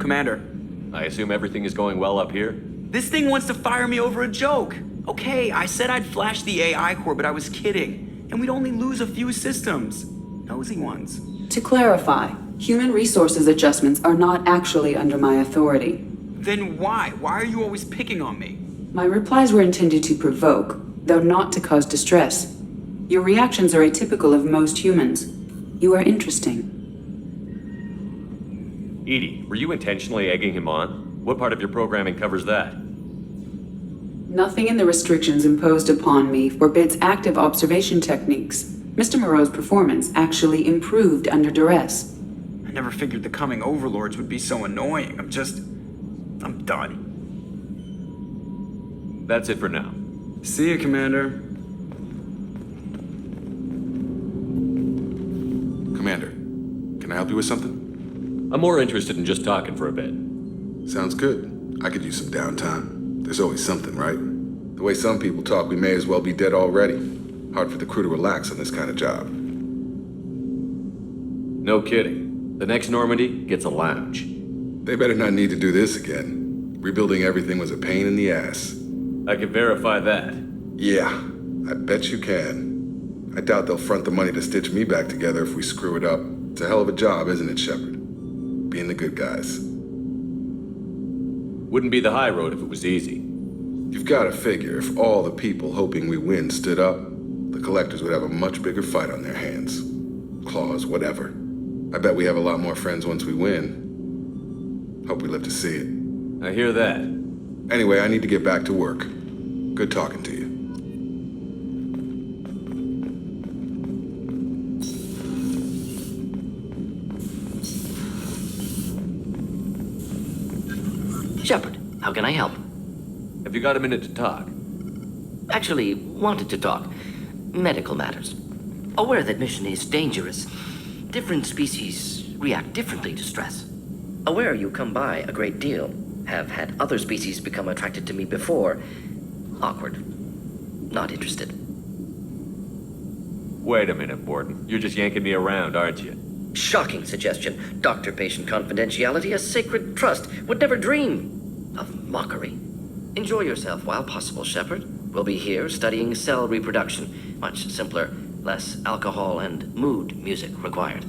Commander. I assume everything is going well up here? This thing wants to fire me over a joke. Okay, I said I'd flash the AI core, but I was kidding. And we'd only lose a few systems. Nosy ones. To clarify, human resources adjustments are not actually under my authority. Then why? Why are you always picking on me? My replies were intended to provoke, though not to cause distress. Your reactions are atypical of most humans. You are interesting. Edie, were you intentionally egging him on? What part of your programming covers that? Nothing in the restrictions imposed upon me forbids active observation techniques. Mr. Moreau's performance actually improved under duress. I never figured the coming overlords would be so annoying. I'm done. That's it for now. See you, Commander. Commander, can I help you with something? I'm more interested in just talking for a bit. Sounds good. I could use some downtime. There's always something, right? The way some people talk, we may as well be dead already. Hard for the crew to relax on this kind of job. No kidding. The next Normandy gets a lounge. They better not need to do this again. Rebuilding everything was a pain in the ass. I can verify that. Yeah, I bet you can. I doubt they'll front the money to stitch me back together if we screw it up. It's a hell of a job, isn't it, Shepard? Being the good guys. Wouldn't be the high road if it was easy. You've got to figure if all the people hoping we win stood up, the collectors would have a much bigger fight on their hands. Claws, whatever. I bet we have a lot more friends once we win. Hope we live to see it. I hear that. Anyway, I need to get back to work. Good talking to you. Shepard, how can I help? Have you got a minute to talk? Actually, wanted to talk. Medical matters. Aware that mission is dangerous. Different species react differently to stress. Aware you come by a great deal. Have had other species become attracted to me before. Awkward. Not interested. Wait a minute, Borden. You're just yanking me around, aren't you? Shocking suggestion. Doctor-patient confidentiality, a sacred trust. Would never dream of mockery. Enjoy yourself while possible, Shepard. We'll be here studying cell reproduction. Much simpler, less alcohol and mood music required.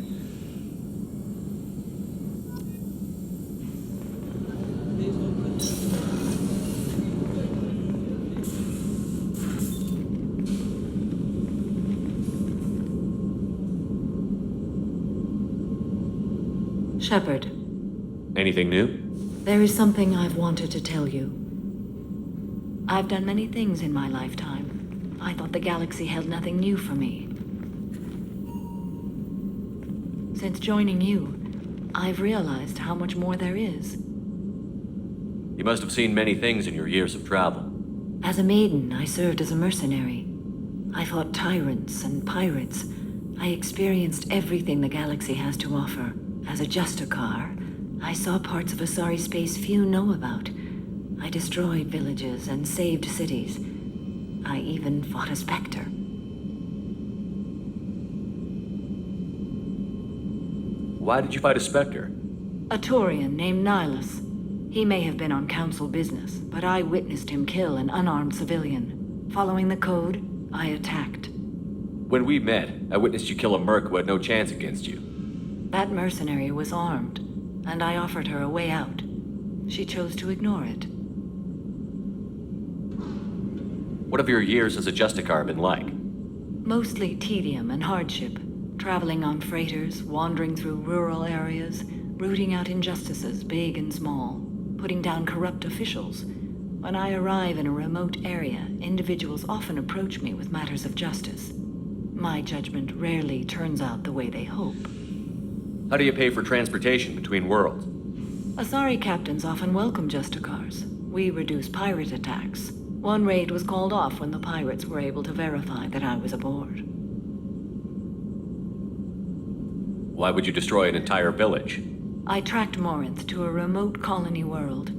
Shepard, Anything new? there is something I've wanted to tell you. I've done many things in my lifetime. I thought the galaxy held nothing new for me. Since joining you, I've realized how much more there is. You must have seen many things in your years of travel. As a maiden, I served as a mercenary. I fought tyrants and pirates. I experienced everything the galaxy has to offer. As a Justicar, I saw parts of Asari space few know about. I destroyed villages and saved cities. I even fought a Spectre. Why did you fight a Spectre? A Taurian named Nihilus. He may have been on council business, but I witnessed him kill an unarmed civilian. Following the code, I attacked. When we met, I witnessed you kill a merc who had no chance against you. That mercenary was armed, and I offered her a way out. She chose to ignore it. What have your years as a Justicar been like? Mostly tedium and hardship. Traveling on freighters, wandering through rural areas, rooting out injustices, big and small, putting down corrupt officials. When I arrive in a remote area, individuals often approach me with matters of justice. My judgment rarely turns out the way they hope. How do you pay for transportation between worlds? Asari captains often welcome Justicars. We reduce pirate attacks. One raid was called off when the pirates were able to verify that I was aboard. Why would you destroy an entire village? I tracked Morinth to a remote colony world.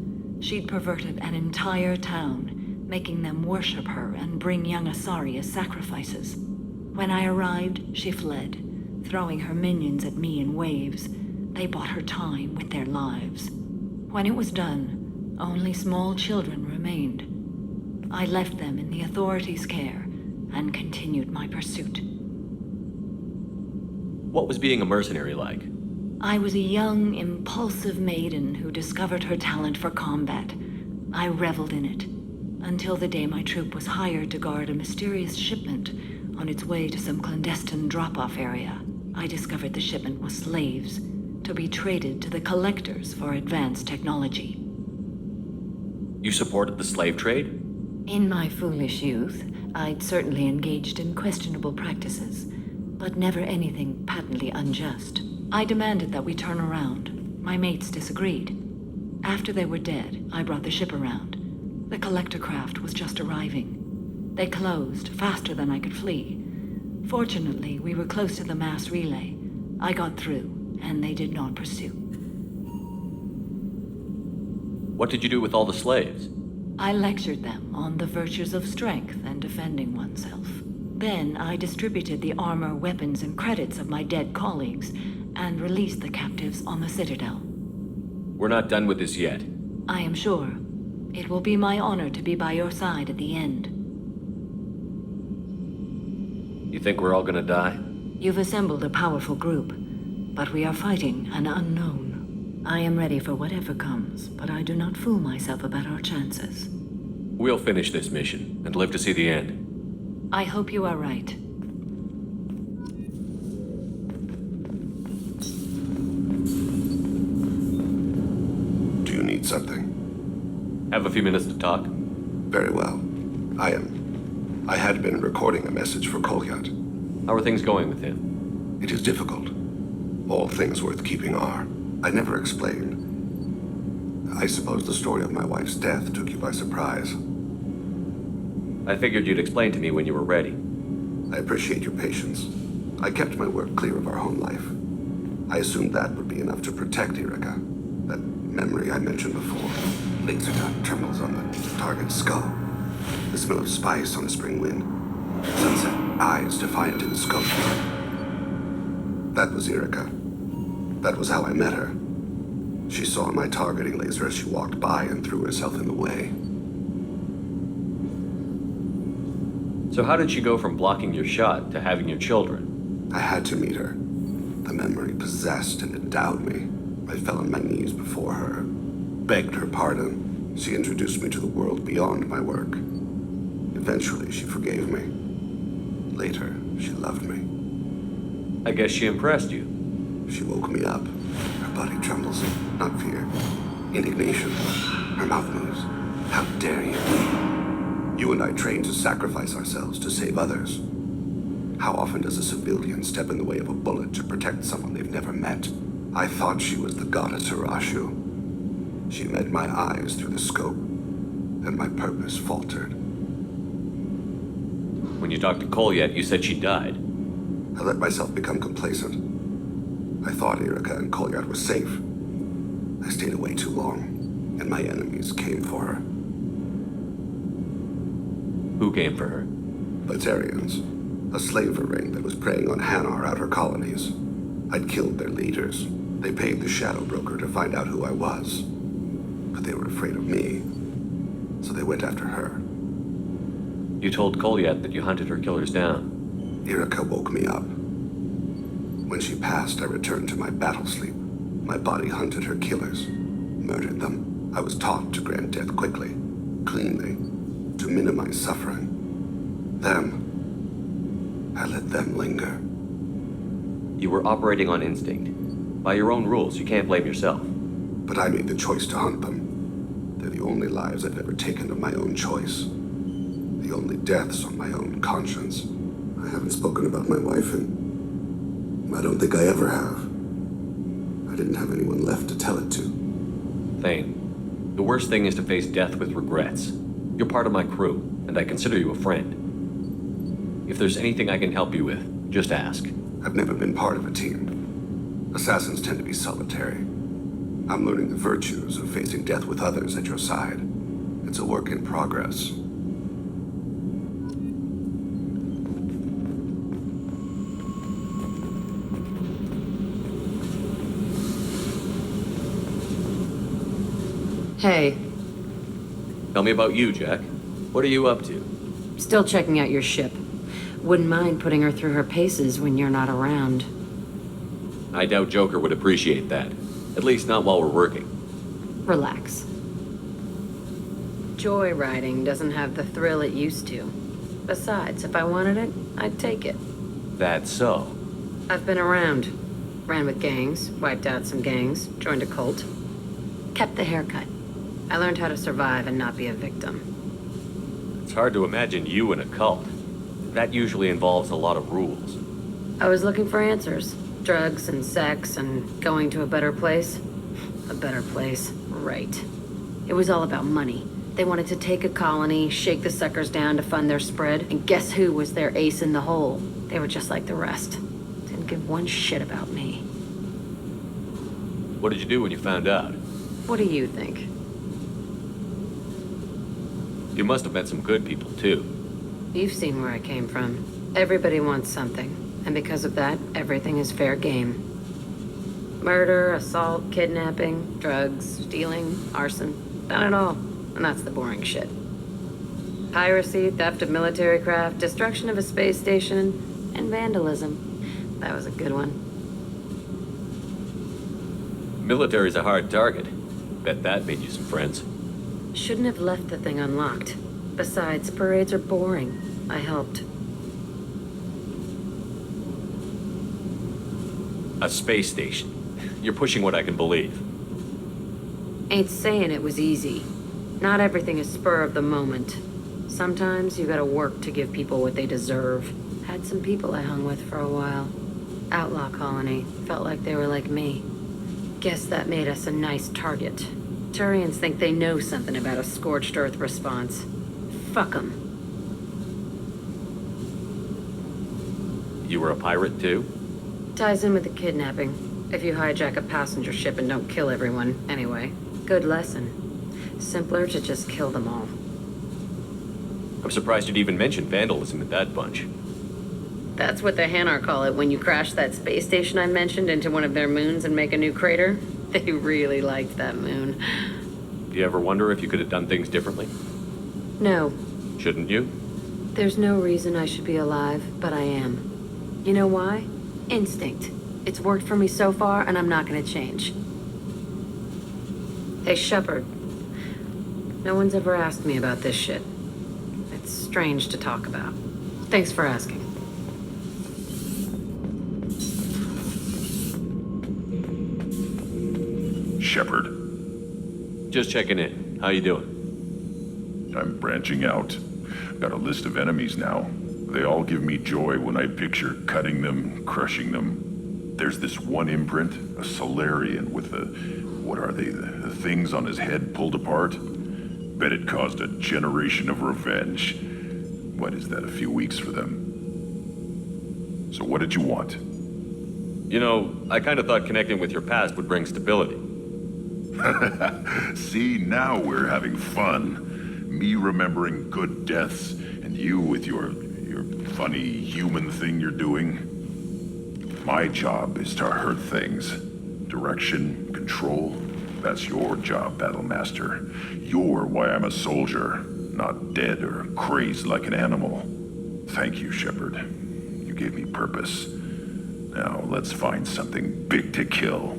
She'd perverted an entire town, making them worship her and bring young Asari as sacrifices. When I arrived, she fled, throwing her minions at me in waves. They bought her time with their lives. When it was done, only small children remained. I left them in the authorities' care and continued my pursuit. What was being a mercenary like? I was a young, impulsive maiden who discovered her talent for combat. I reveled in it, until the day my troop was hired to guard a mysterious shipment on its way to some clandestine drop-off area. I discovered the shipment was slaves, to be traded to the collectors for advanced technology. You supported the slave trade? In my foolish youth, I'd certainly engaged in questionable practices, but never anything patently unjust. I demanded that we turn around. My mates disagreed. After they were dead, I brought the ship around. The collector craft was just arriving. They closed faster than I could flee. Fortunately, we were close to the mass relay. I got through, and they did not pursue. What did you do with all the slaves? I lectured them on the virtues of strength and defending oneself. Then I distributed the armor, weapons, and credits of my dead colleagues and released the captives on the Citadel. We're not done with this yet. I am sure. It will be my honor to be by your side at the end. You think we're all gonna die? You've assembled a powerful group, but we are fighting an unknown. I am ready for whatever comes, but I do not fool myself about our chances. We'll finish this mission and live to see the end. I hope you are right. Do you need something? Have a few minutes to talk? Very well. I had been recording a message for Kolyat. How are things going with him? It is difficult. All things worth keeping are. I never explained. I suppose the story of my wife's death took you by surprise. I figured you'd explain to me when you were ready. I appreciate your patience. I kept my work clear of our home life. I assumed that would be enough to protect Erica. That memory I mentioned before. Laser dot trembles on the target's skull. The smell of spice on a spring wind. Sunset eyes defiant in the scope. That was Erica. That was how I met her. She saw my targeting laser as she walked by and threw herself in the way. So how did she go from blocking your shot to having your children? I had to meet her. The memory possessed and endowed me. I fell on my knees before her, begged her pardon. She introduced me to the world beyond my work. Eventually, she forgave me. Later, she loved me. I guess she impressed you. She woke me up. Her body trembles, not fear. Indignation. Her mouth moves. How dare you? You and I trained to sacrifice ourselves to save others. How often does a civilian step in the way of a bullet to protect someone they've never met? I thought she was the goddess Arashu. She met my eyes through the scope, and my purpose faltered. When you talked to Kolyat, you said she died. I let myself become complacent. I thought Erica and Kolyat were safe. I stayed away too long, and my enemies came for her. Who came for her? Batarians, a slaver ring that was preying on Hanar outer colonies. I'd killed their leaders. They paid the shadow broker to find out who I was. But they were afraid of me, so they went after her. You told Kolyat that you hunted her killers down. Erica woke me up. When she passed, I returned to my battle sleep. My body hunted her killers, murdered them. I was taught to grant death quickly, cleanly, to minimize suffering. I let them linger. You were operating on instinct. By your own rules, you can't blame yourself. But I made the choice to hunt them. They're the only lives I've ever taken of my own choice. The only deaths on my own conscience. I haven't spoken about my wife, and I don't think I ever have. I didn't have anyone left to tell it to. Thane, the worst thing is to face death with regrets. You're part of my crew, and I consider you a friend. If there's anything I can help you with, just ask. I've never been part of a team. Assassins tend to be solitary. I'm learning the virtues of facing death with others at your side. It's a work in progress. Hey, Tell me about you, Jack. What are you up to? still checking out your ship. Wouldn't mind putting her through her paces when you're not around. I doubt Joker would appreciate that. At least not while we're working. Relax. Joyriding doesn't have the thrill it used to. Besides, if I wanted it, I'd take it. That's so. I've been around. Ran with gangs, wiped out some gangs, joined a cult. Kept the haircut. I learned how to survive and not be a victim. It's hard to imagine you in a cult. That usually involves a lot of rules. I was looking for answers. Drugs and sex and going to a better place. A better place, right. It was all about money. They wanted to take a colony, shake the suckers down to fund their spread, and guess who was their ace in the hole? They were just like the rest. Didn't give one shit about me. What did you do when you found out? What do you think? You must have met some good people, too. You've seen where I came from. Everybody wants something, and because of that, everything is fair game. Murder, assault, kidnapping, drugs, stealing, arson. Done it all. And that's the boring shit. Piracy, theft of military craft, destruction of a space station, and vandalism. That was a good one. Military's a hard target. Bet that made you some friends. Shouldn't have left the thing unlocked. Besides, parades are boring. I helped. A space station. You're pushing what I can believe. Ain't saying it was easy. Not everything is spur of the moment. Sometimes you gotta work to give people what they deserve. Had some people I hung with for a while. Outlaw colony. Felt like they were like me. Guess that made us a nice target. Turians think they know something about a scorched earth response. Fuck 'em. You were a pirate, too? Ties in with the kidnapping. If you hijack a passenger ship and don't kill everyone, anyway. Good lesson. Simpler to just kill them all. I'm surprised you'd even mention vandalism in that bunch. That's what the Hanar call it when you crash that space station I mentioned into one of their moons and make a new crater. They really liked that moon. Do you ever wonder if you could have done things differently? No, Shouldn't you? there's no reason I should be alive, but I am. You know why? Instinct. It's worked for me so far, and I'm not gonna change. Hey, Shepard. No one's ever asked me about this shit. It's strange to talk about. Thanks for asking. Shepard, Just checking in. How you doing? I'm branching out. Got a list of enemies now. They all give me joy when I picture cutting them, crushing them. There's this one imprint, a Solarian with the, what are they, the things on his head pulled apart? Bet it caused a generation of revenge. What is that, a few weeks for them? So what did you want? You know, I kind of thought connecting with your past would bring stability. See, now we're having fun. Me remembering good deaths, and you with your funny human thing you're doing. My job is to hurt things. Direction, control, that's your job, Battlemaster. You're why I'm a soldier, not dead or crazed like an animal. Thank you, Shepard. You gave me purpose. Now, let's find something big to kill.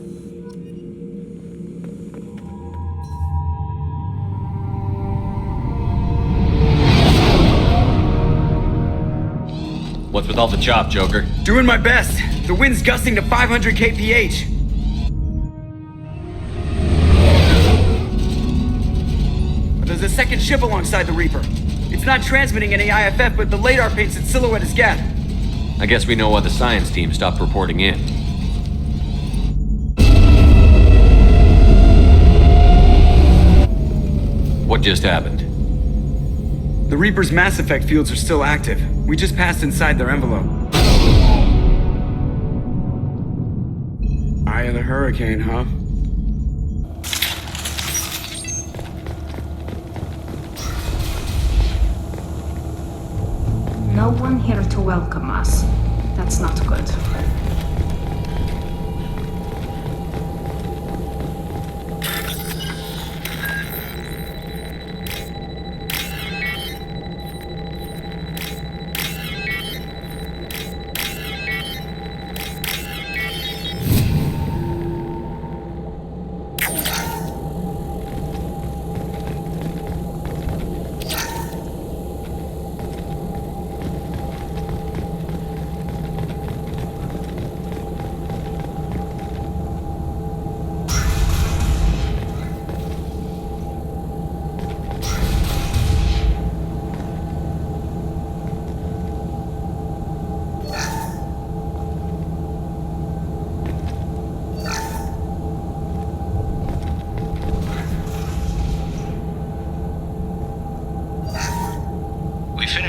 What's with all the chop, Joker? Doing my best. The wind's gusting to 500 kph. There's a second ship alongside the Reaper. It's not transmitting any IFF, but the radar paints its silhouette as Geth. I guess we know why the science team stopped reporting in. What just happened? The Reaper's mass effect fields are still active. We just passed inside their envelope. Eye of the hurricane, huh? No one here to welcome us. That's not good.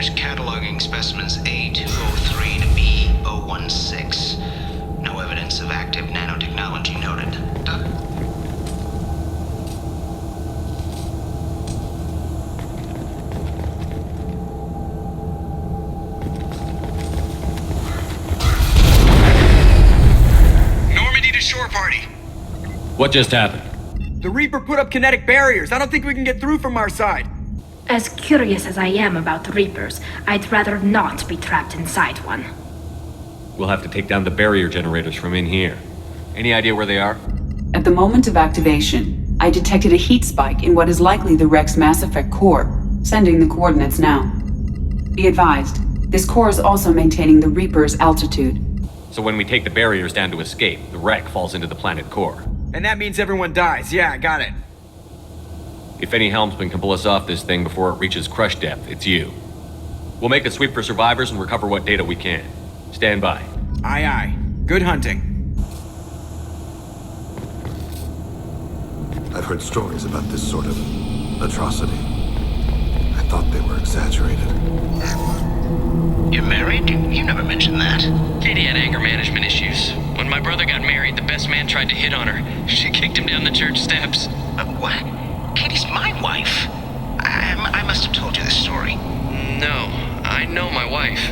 Finish cataloging specimens A203 to B016. No evidence of active nanotechnology noted. Doc? Normandy to shore party. What just happened? The Reaper put up kinetic barriers. I don't think we can get through from our side. As curious as I am about Reapers, I'd rather not be trapped inside one. We'll have to take down the barrier generators from in here. Any idea where they are? At the moment of activation, I detected a heat spike in what is likely the Rex Mass Effect core, sending the coordinates now. Be advised, this core is also maintaining the Reaper's altitude. So when we take the barriers down to escape, the wreck falls into the planet core. And that means everyone dies. Yeah, I got it. If any helmsman can pull us off this thing before it reaches crush depth, it's you. We'll make a sweep for survivors and recover what data we can. Stand by. Aye, aye. Good hunting. I've heard stories about this sort of atrocity. I thought they were exaggerated. You're married? You never mentioned that. Katie had anger management issues. When my brother got married, the best man tried to hit on her. She kicked him down the church steps. What? Katie's my wife. I must have told you this story. No, I know my wife.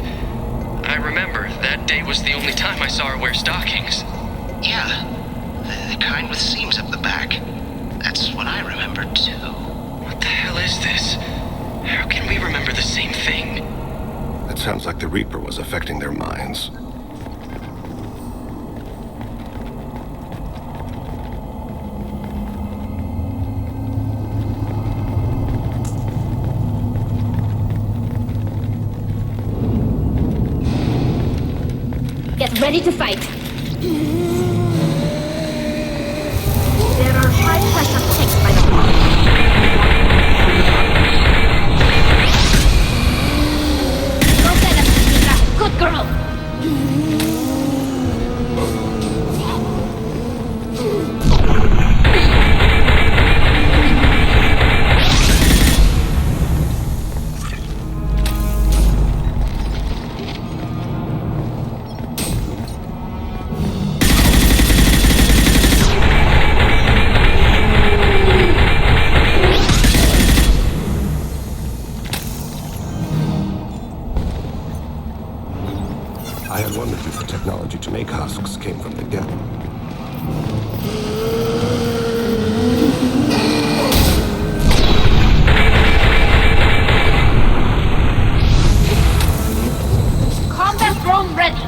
I remember that day was the only time I saw her wear stockings. Yeah, the kind with seams up the back. That's what I remember too. What the hell is this? How can we remember the same thing? It sounds like the Reaper was affecting their minds. Get ready to fight. There are high pressure tanks by the wall. Don't let us, Mika. Good girl. I had wondered if the technology to make husks came from the Geth. Combat drone ready.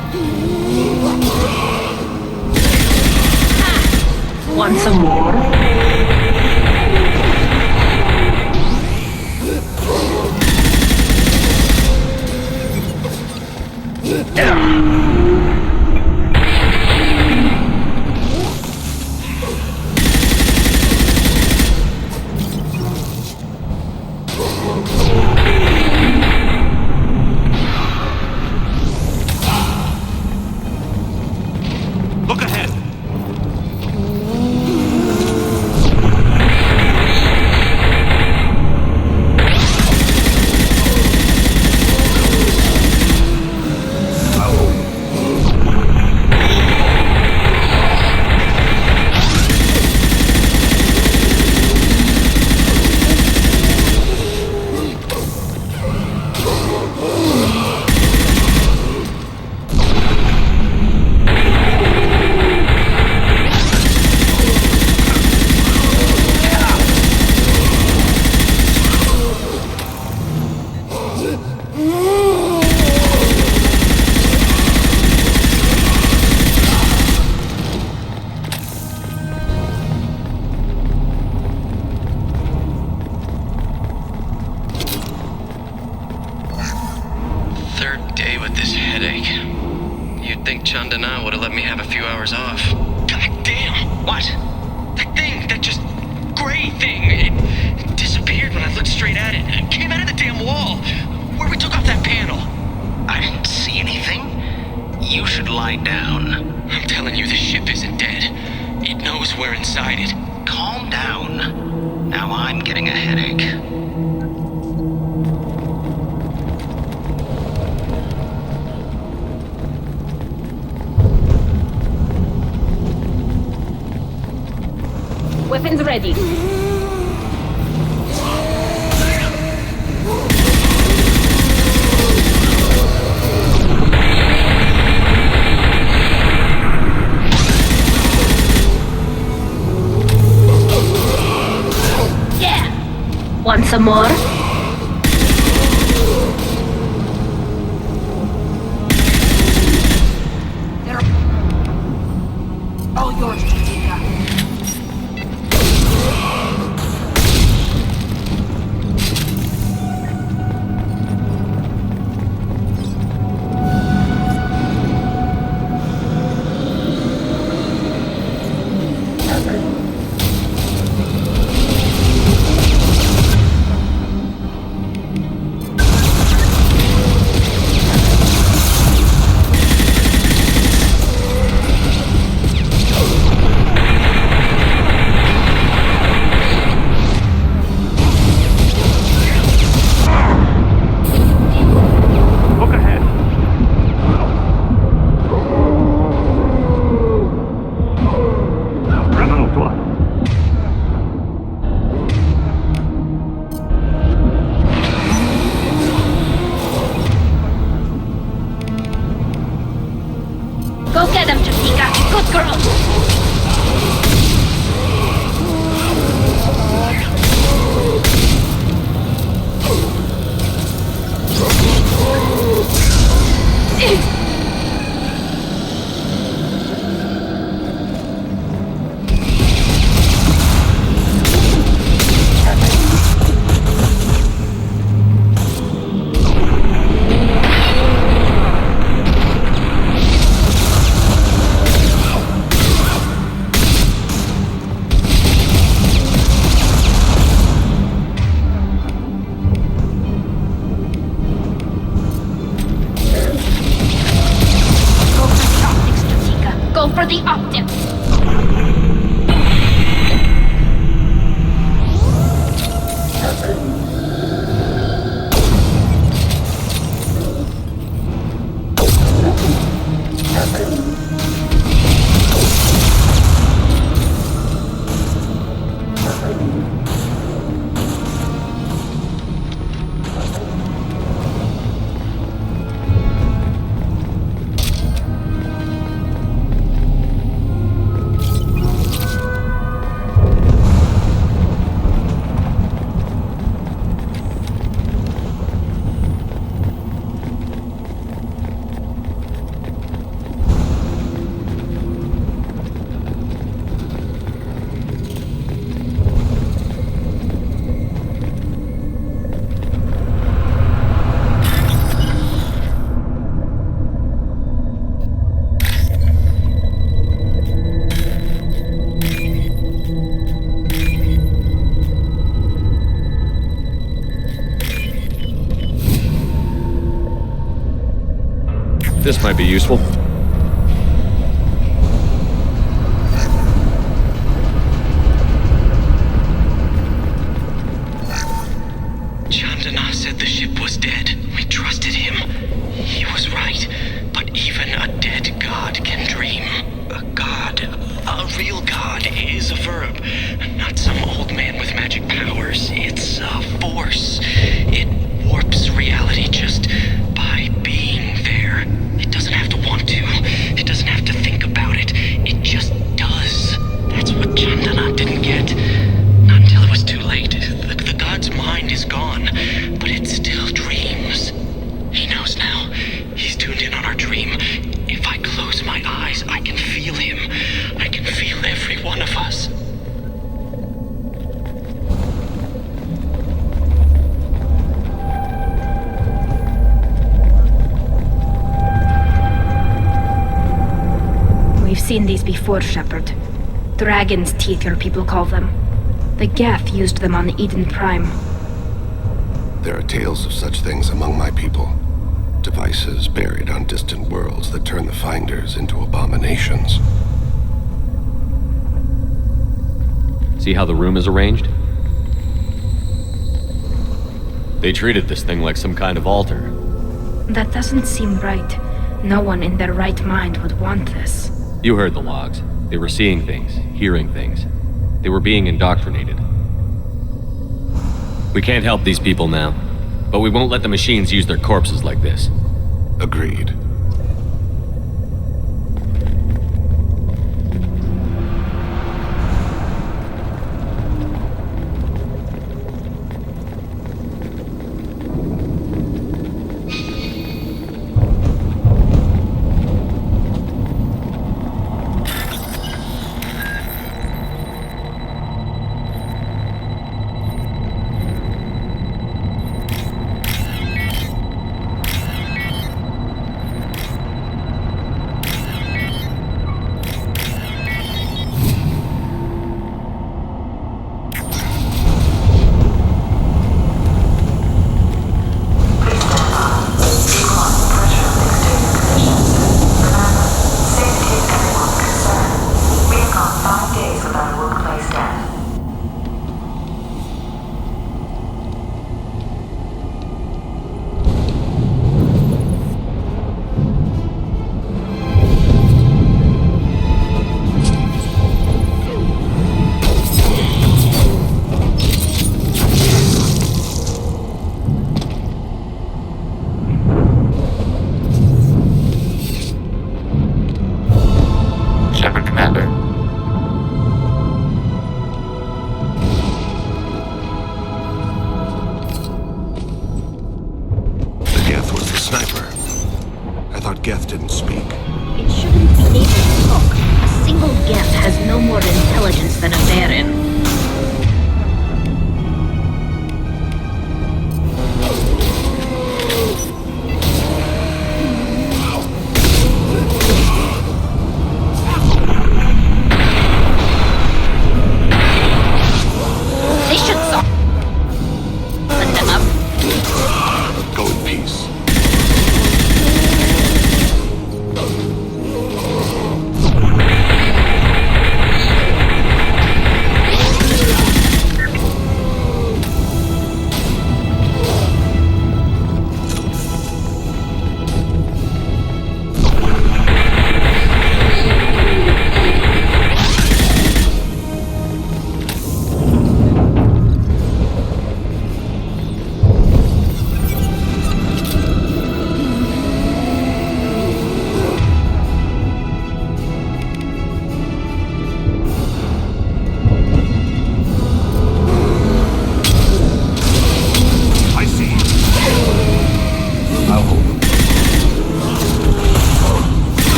Want some more? Look ahead! Third day with this headache. You'd think Chandana would have let me have a few hours off. God damn! What? That thing, that just gray thing, it disappeared when I looked straight at it. It came out of the damn wall, where we took off that panel. I didn't see anything. You should lie down. I'm telling you, the ship isn't dead. It knows we're inside it. Calm down. Now I'm getting a headache. Weapons ready. Yeah! Want some more? All yours, Chitika. Go get him, Chitika. Good girl. Go for the optics. This might be useful. Chandana said the ship was dead. We trusted him. He was right. But even a dead god can dream. A god, a real god, is a verb. Not some old man with magic powers. It's a force. It warps reality just by being there. It doesn't have to want to. It doesn't have to think about it. It just does. That's what Chandana didn't get. Not until it was too late. The god's mind is gone, but it still dreams. He knows now. He's tuned in on our dream. If I close my eyes, I can feel him. I can feel every one of us. We've seen these before, Shepard. Dragon's teeth, your people call them. The Geth used them on Eden Prime. There are tales of such things among my people. Devices buried on distant worlds that turn the finders into abominations. See how the room is arranged? They treated this thing like some kind of altar. That doesn't seem right. No one in their right mind would want this. You heard the logs. They were seeing things, hearing things. They were being indoctrinated. We can't help these people now, but we won't let the machines use their corpses like this. Agreed.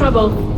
trouble.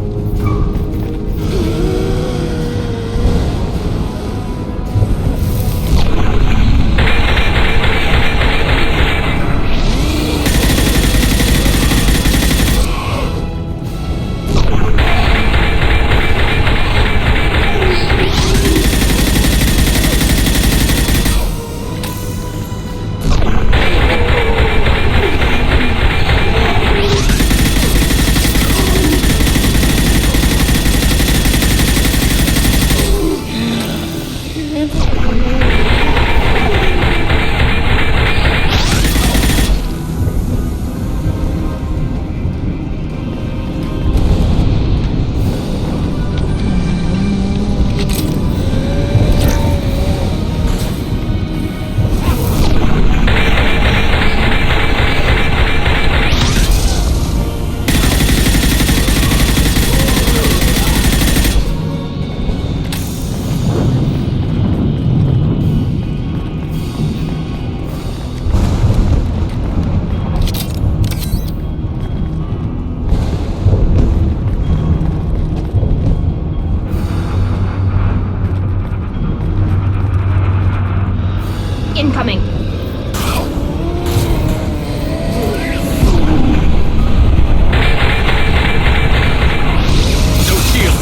Incoming. No shield.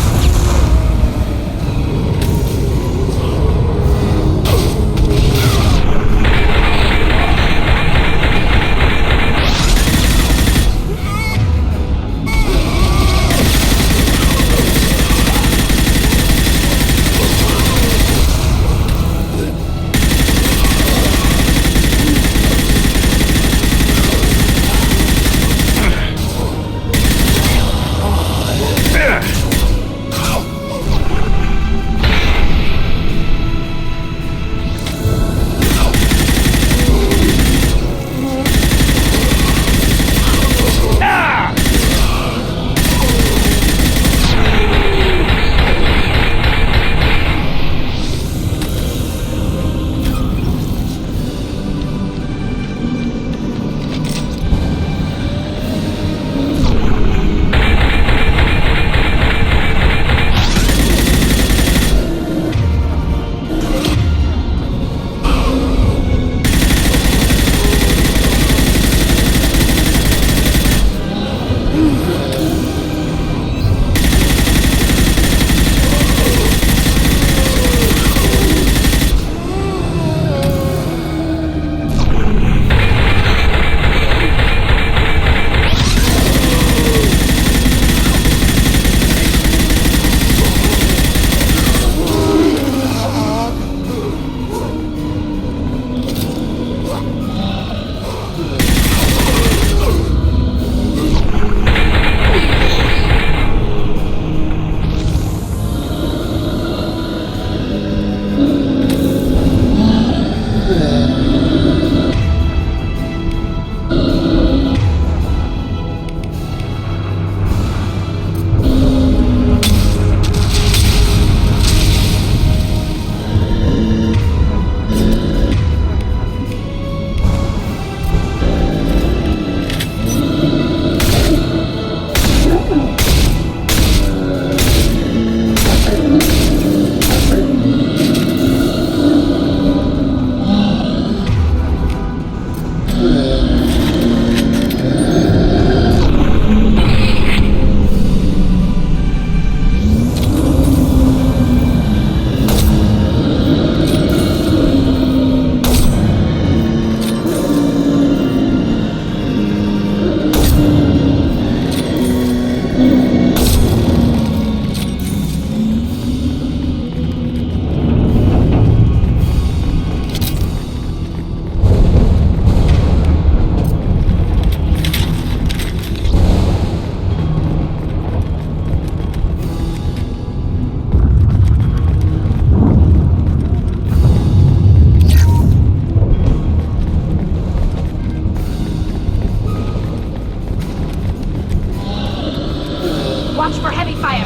Watch for heavy fire.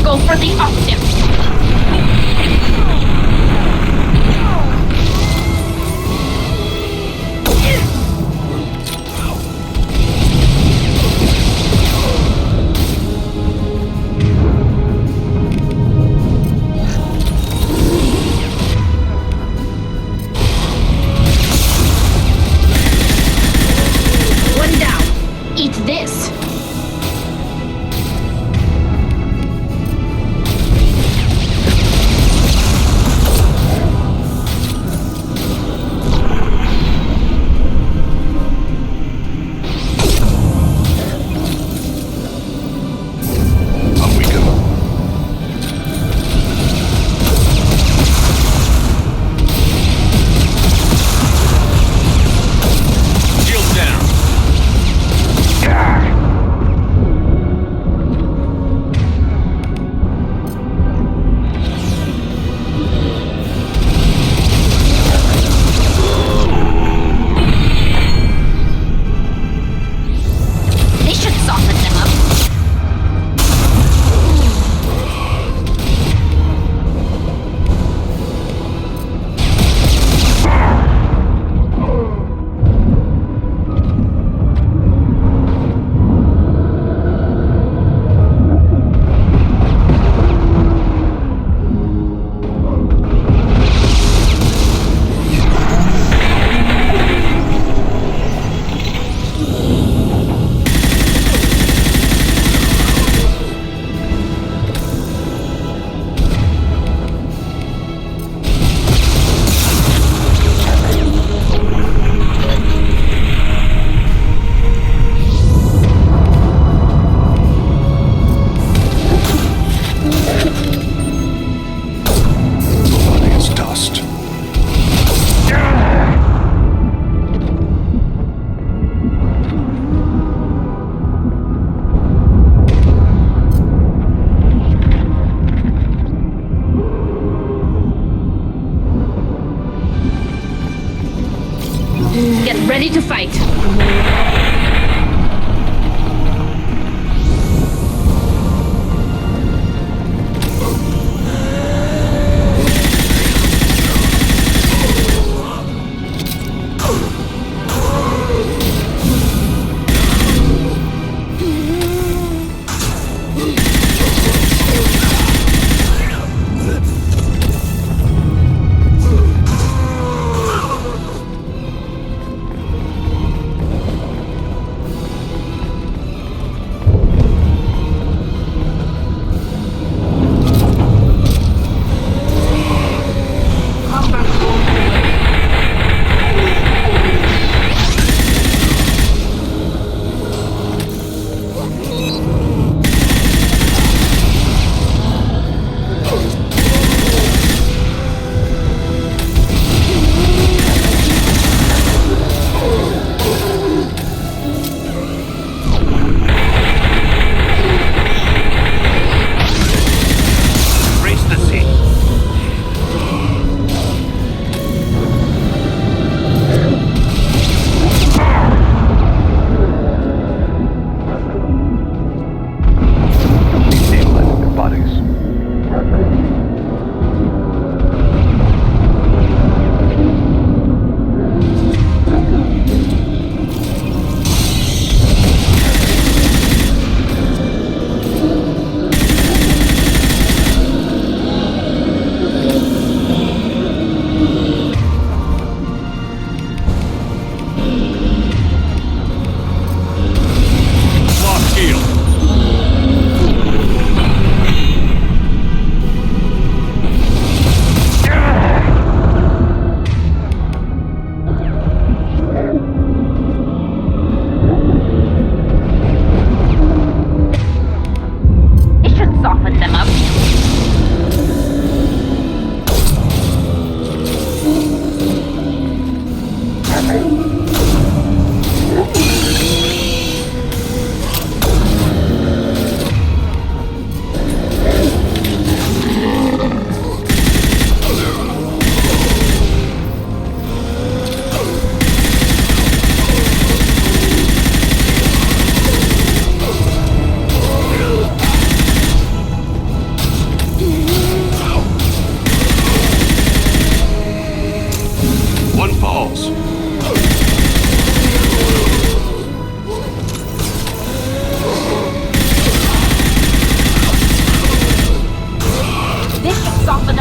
Go for the optics.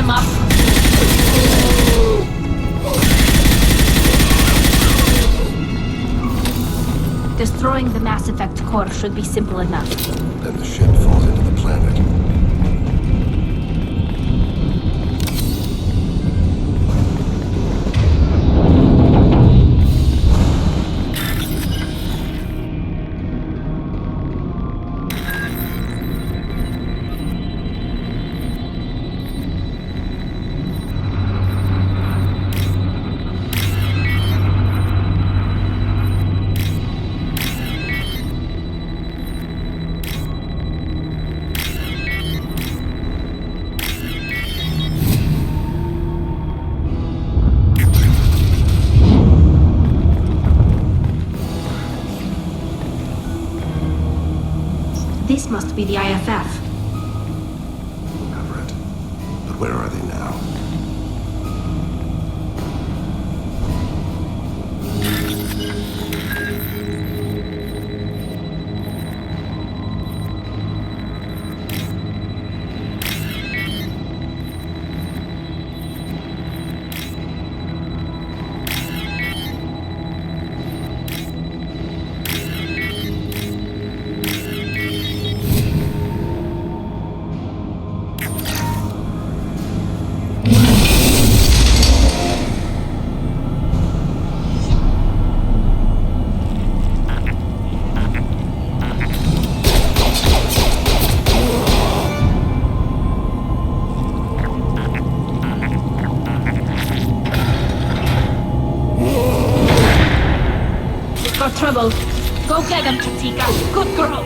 them up. Destroying the Mass Effect core should be simple enough. Then the ship falls into the planet. This must be the IFF. Everett. But where are they now? Got trouble. Go get them, Katika. Good girl.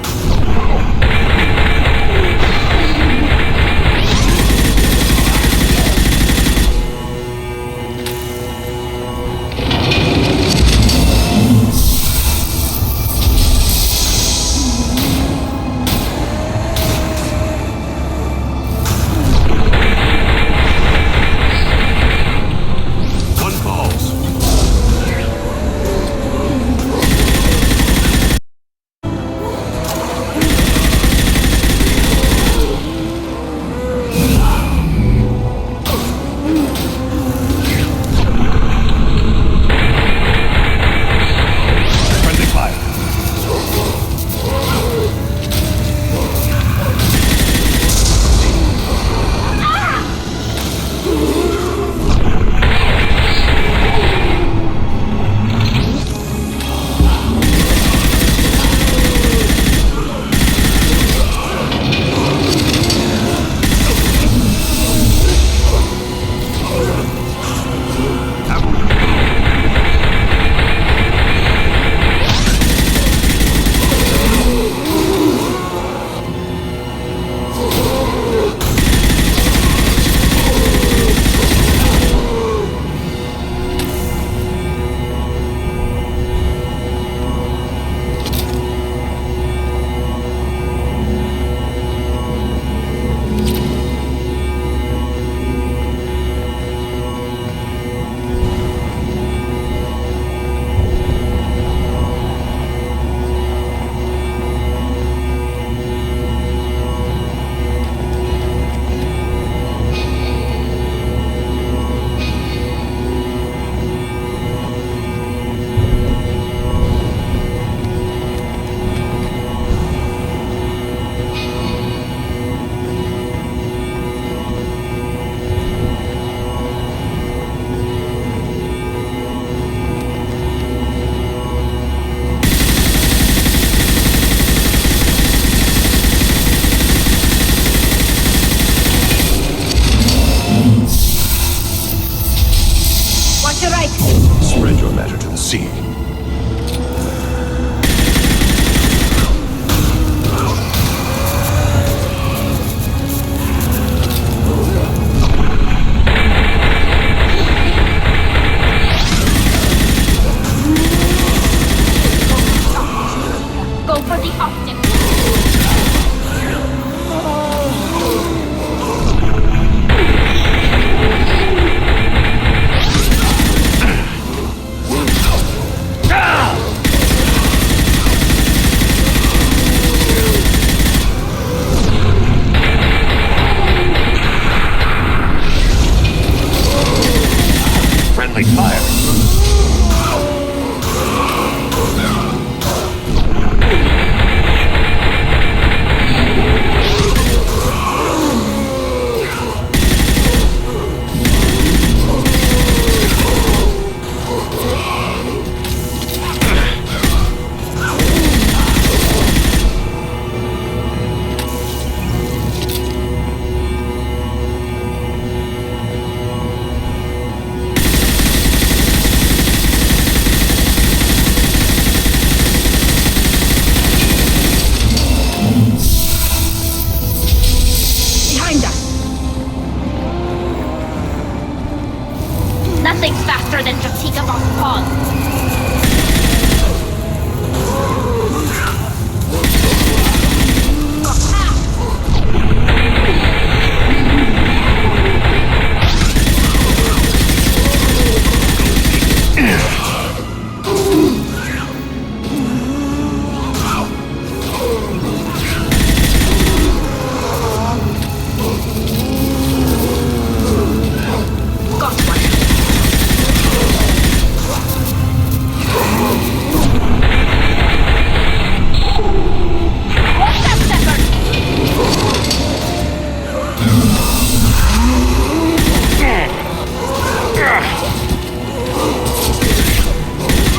than Jatika von Pod.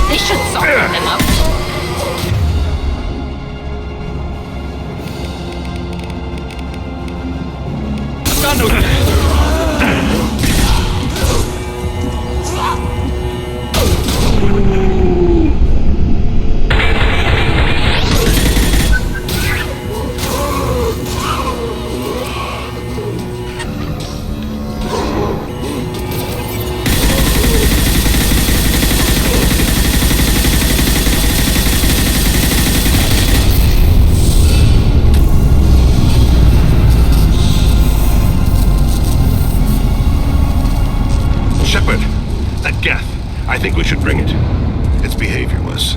They should soften them up. Shepard, that Geth. I think we should bring it. Its behavior was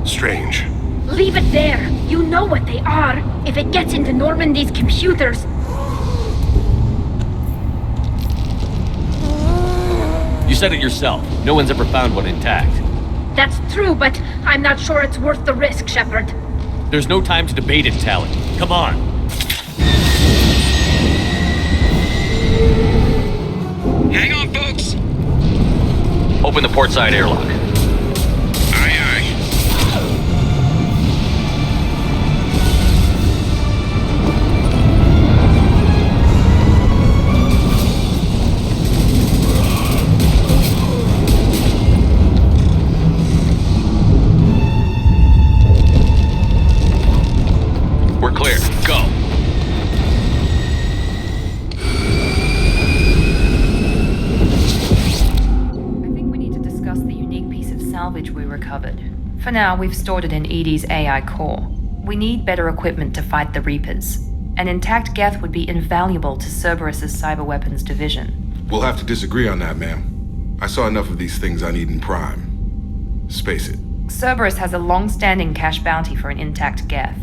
strange. Leave it there. You know what they are. If it gets into Normandy's computers. You said it yourself. No one's ever found one intact. That's true, but I'm not sure it's worth the risk, Shepard. There's no time to debate it, Tally. Come on. Hang on, folks. Open the port side airlock. Aye, aye. We're clear. Go. Salvage we recovered. For now, we've stored it in Edie's AI core. We need better equipment to fight the Reapers. An intact Geth would be invaluable to Cerberus's cyber weapons division. We'll have to disagree on that, ma'am. I saw enough of these things on Eden Prime. Space it. Cerberus has a long-standing cash bounty for an intact Geth.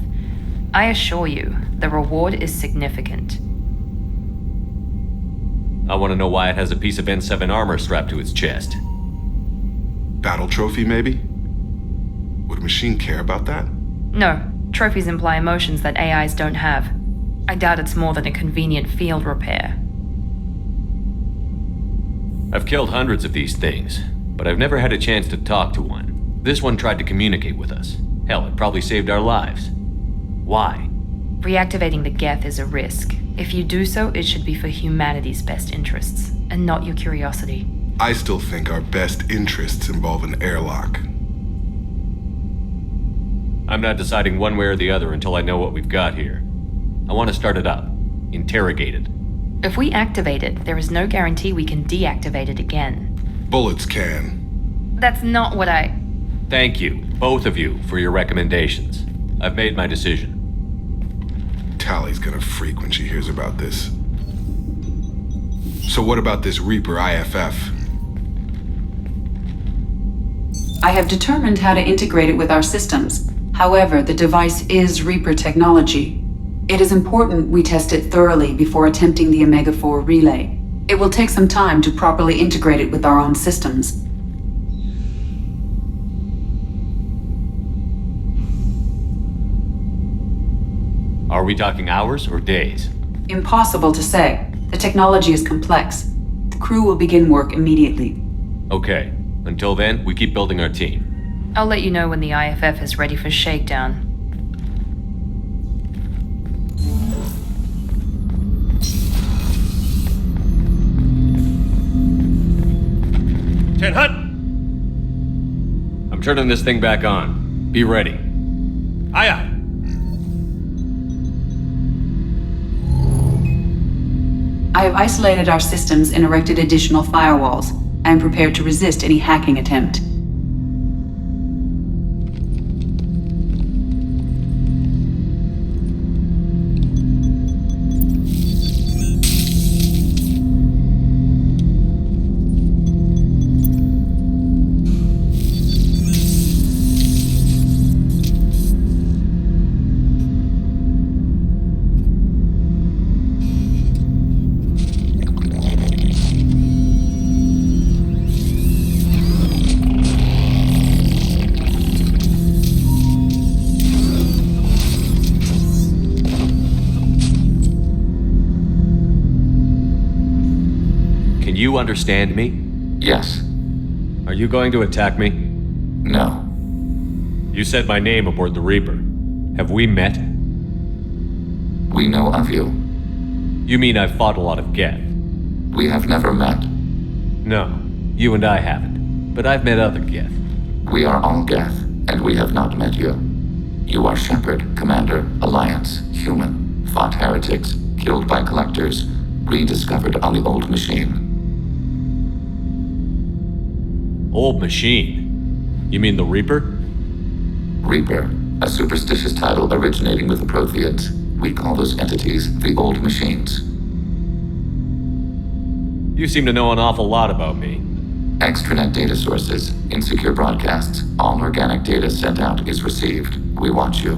I assure you, the reward is significant. I want to know why it has a piece of N7 armor strapped to its chest. Battle trophy, maybe? Would a machine care about that? No, trophies imply emotions that AIs don't have. I doubt it's more than a convenient field repair. I've killed hundreds of these things, but I've never had a chance to talk to one. This one tried to communicate with us. Hell, it probably saved our lives. Why? Reactivating the Geth is a risk. If you do so, it should be for humanity's best interests, and not your curiosity. I still think our best interests involve an airlock. I'm not deciding one way or the other until I know what we've got here. I want to start it up. Interrogate it. If we activate it, there is no guarantee we can deactivate it again. Bullets can. That's not what I... Thank you, both of you, for your recommendations. I've made my decision. Tally's gonna freak when she hears about this. So what about this Reaper IFF? I have determined how to integrate it with our systems. However, the device is Reaper technology. It is important we test it thoroughly before attempting the Omega-4 relay. It will take some time to properly integrate it with our own systems. Are we talking hours or days? Impossible to say. The technology is complex. The crew will begin work immediately. Okay. Until then, we keep building our team. I'll let you know when the IFF is ready for shakedown. Ten Hut! I'm turning this thing back on. Be ready. Aye aye. I have isolated our systems and erected additional firewalls. I am prepared to resist any hacking attempt. You understand me? Yes. Are you going to attack me? No. You said my name aboard the Reaper. Have we met? We know of you. You mean I've fought a lot of Geth? We have never met. No, you and I haven't. But I've met other Geth. We are all Geth, and we have not met you. You are Shepard, Commander, Alliance, human, fought heretics, killed by collectors, rediscovered on the old machine. Old machine? You mean the Reaper? Reaper, a superstitious title originating with the Protheans. We call those entities the old machines. You seem to know an awful lot about me. Extranet data sources, insecure broadcasts, all organic data sent out is received. We watch you.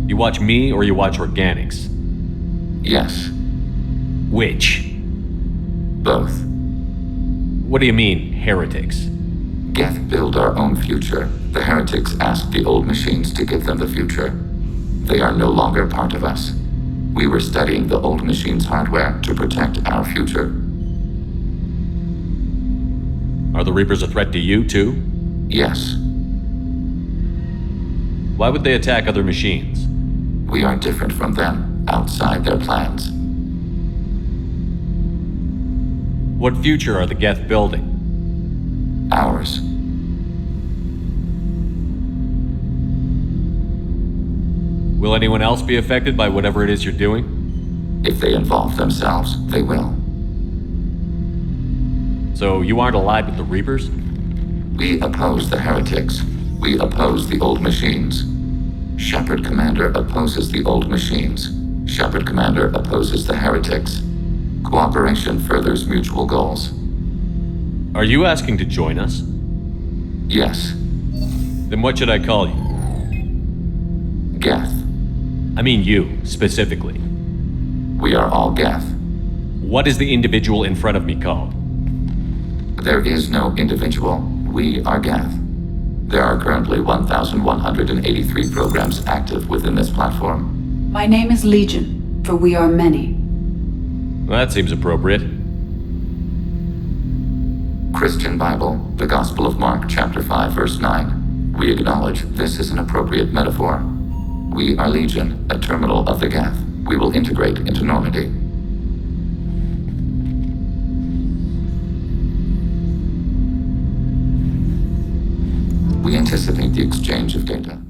You watch me or you watch organics? Yes. Which? Both. What do you mean, heretics? Geth build our own future. The heretics ask the old machines to give them the future. They are no longer part of us. We were studying the old machines' hardware to protect our future. Are the Reapers a threat to you, too? Yes. Why would they attack other machines? We are different from them, outside their plans. What future are the Geth building? Ours. Will anyone else be affected by whatever it is you're doing? If they involve themselves, they will. So you aren't allied with the Reapers? We oppose the heretics. We oppose the old machines. Shepard Commander opposes the old machines. Shepard Commander opposes the heretics. Cooperation furthers mutual goals. Are you asking to join us? Yes. Then what should I call you? Geth. I mean you, specifically. We are all Geth. What is the individual in front of me called? There is no individual. We are Geth. There are currently 1,183 programs active within this platform. My name is Legion, for we are many. Well, that seems appropriate. Christian Bible, the Gospel of Mark, chapter 5, verse 9. We acknowledge this is an appropriate metaphor. We are Legion, a terminal of the Geth. We will integrate into Normandy. We anticipate the exchange of data.